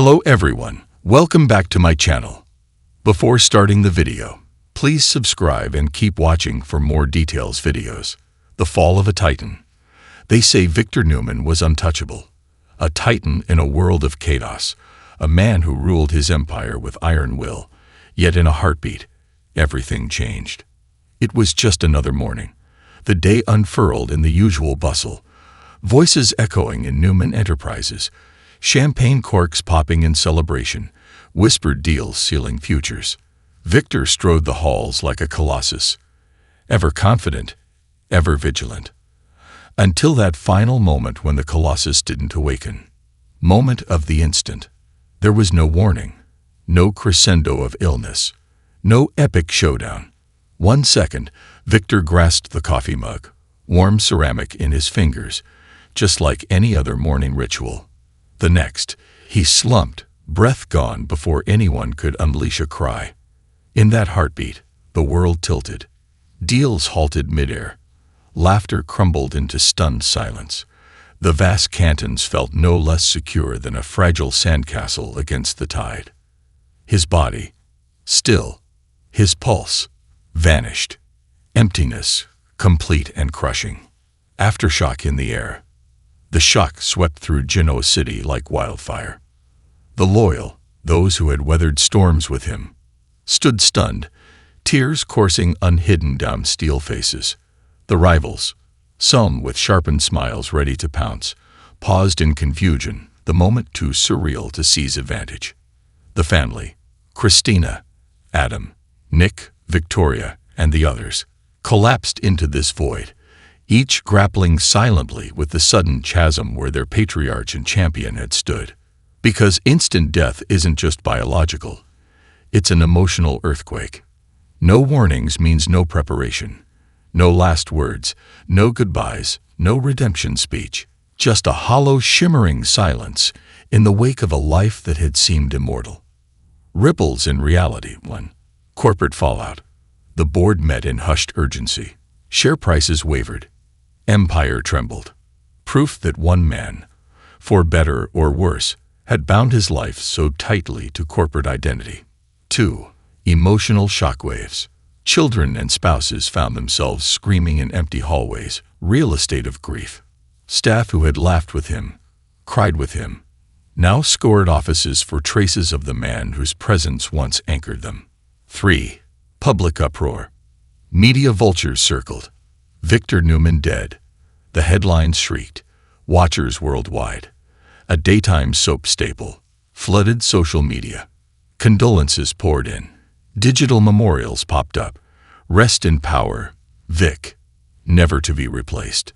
Hello everyone, welcome back to my channel. Before starting the video, please subscribe and keep watching for more details videos. The Fall of a Titan. They say Victor Newman was untouchable. A titan in a world of chaos. A man who ruled his empire with iron will. Yet in a heartbeat, everything changed. It was just another morning. The day unfurled in the usual bustle. Voices echoing in Newman Enterprises. Champagne corks popping in celebration. Whispered deals sealing futures. Victor strode the halls like a colossus. Ever confident, ever vigilant. Until that final moment when the colossus didn't awaken. Moment of the instant. There was no warning. No crescendo of illness. No epic showdown. 1 second, Victor grasped the coffee mug. Warm ceramic in his fingers. Just like any other morning ritual. The next, he slumped, breath gone before anyone could unleash a cry. In that heartbeat, the world tilted. Deals halted midair. Laughter crumbled into stunned silence. The vast cantons felt no less secure than a fragile sandcastle against the tide. His body, still. His pulse, vanished. Emptiness, complete and crushing. Aftershock in the air. The shock swept through Genoa City like wildfire. The loyal, those who had weathered storms with him, stood stunned, tears coursing unhidden down steel faces. The rivals, some with sharpened smiles ready to pounce, paused in confusion, the moment too surreal to seize advantage. The family, Christina, Adam, Nick, Victoria, and the others, collapsed into this void, each grappling silently with the sudden chasm where their patriarch and champion had stood. Because instant death isn't just biological, it's an emotional earthquake. No warnings means no preparation. No last words, no goodbyes, no redemption speech. Just a hollow, shimmering silence in the wake of a life that had seemed immortal. Ripples in reality. 1. Corporate fallout. The board met in hushed urgency. Share prices wavered. Empire trembled. Proof that one man, for better or worse, had bound his life so tightly to corporate identity. 2. Emotional shockwaves. Children and spouses found themselves screaming in empty hallways, real estate of grief. Staff who had laughed with him, cried with him, now scoured offices for traces of the man whose presence once anchored them. 3. Public uproar. Media vultures circled. Victor Newman dead. The headlines shrieked. Watchers worldwide. A daytime soap staple. Flooded social media. Condolences poured in. Digital memorials popped up. Rest in power. Vic. Never to be replaced.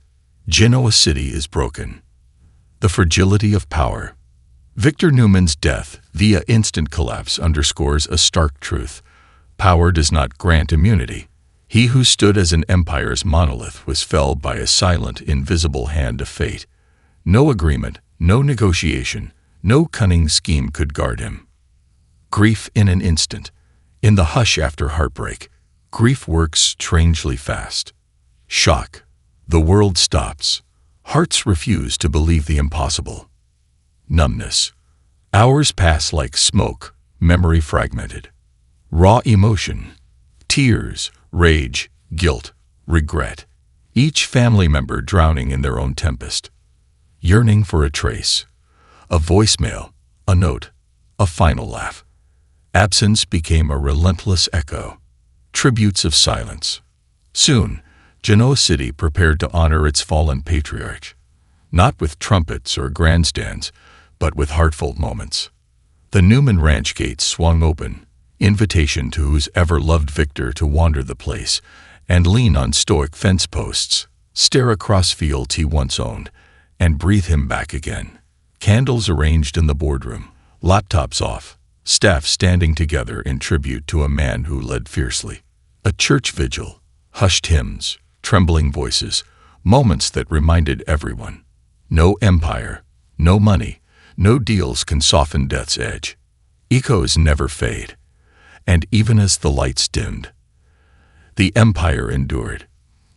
Genoa City is broken. The fragility of power. Victor Newman's death via instant collapse underscores a stark truth. Power does not grant immunity. He who stood as an empire's monolith was felled by a silent, invisible hand of fate. No agreement, no negotiation, no cunning scheme could guard him. Grief in an instant. In the hush after heartbreak, grief works strangely fast. Shock. The world stops. Hearts refuse to believe the impossible. Numbness. Hours pass like smoke, memory fragmented. Raw emotion. Tears, rage, guilt, regret. Each family member drowning in their own tempest. Yearning for a trace. A voicemail, a note, a final laugh. Absence became a relentless echo. Tributes of silence. Soon, Genoa City prepared to honor its fallen patriarch. Not with trumpets or grandstands, but with heartfelt moments. The Newman ranch gates swung open. Invitation to who's ever loved Victor to wander the place and lean on stoic fence posts, stare across fields he once owned, and breathe him back again. Candles arranged in the boardroom, laptops off, staff standing together in tribute to a man who led fiercely. A church vigil, hushed hymns, trembling voices, moments that reminded everyone. No empire, no money, no deals can soften death's edge. Echoes never fade. And even as the lights dimmed, the empire endured.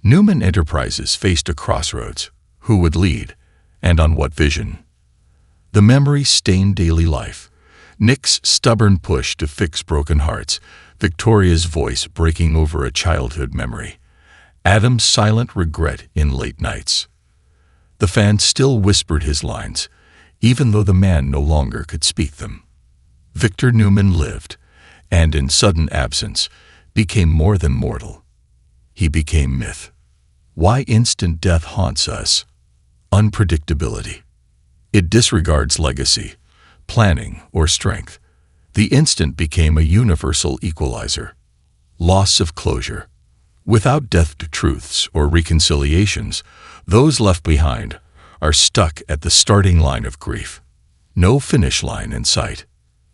Newman Enterprises faced a crossroads. Who would lead, and on what vision? The memory stained daily life, Nick's stubborn push to fix broken hearts, Victoria's voice breaking over a childhood memory, Adam's silent regret in late nights. The fan still whispered his lines, even though the man no longer could speak them. Victor Newman lived, and in sudden absence, became more than mortal. He became myth. Why instant death haunts us? Unpredictability. It disregards legacy, planning, or strength. The instant became a universal equalizer. Loss of closure. Without death to truths or reconciliations, those left behind are stuck at the starting line of grief. No finish line in sight.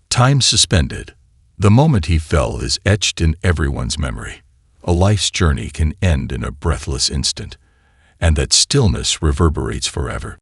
Time suspended. The moment he fell is etched in everyone's memory. A life's journey can end in a breathless instant, and that stillness reverberates forever.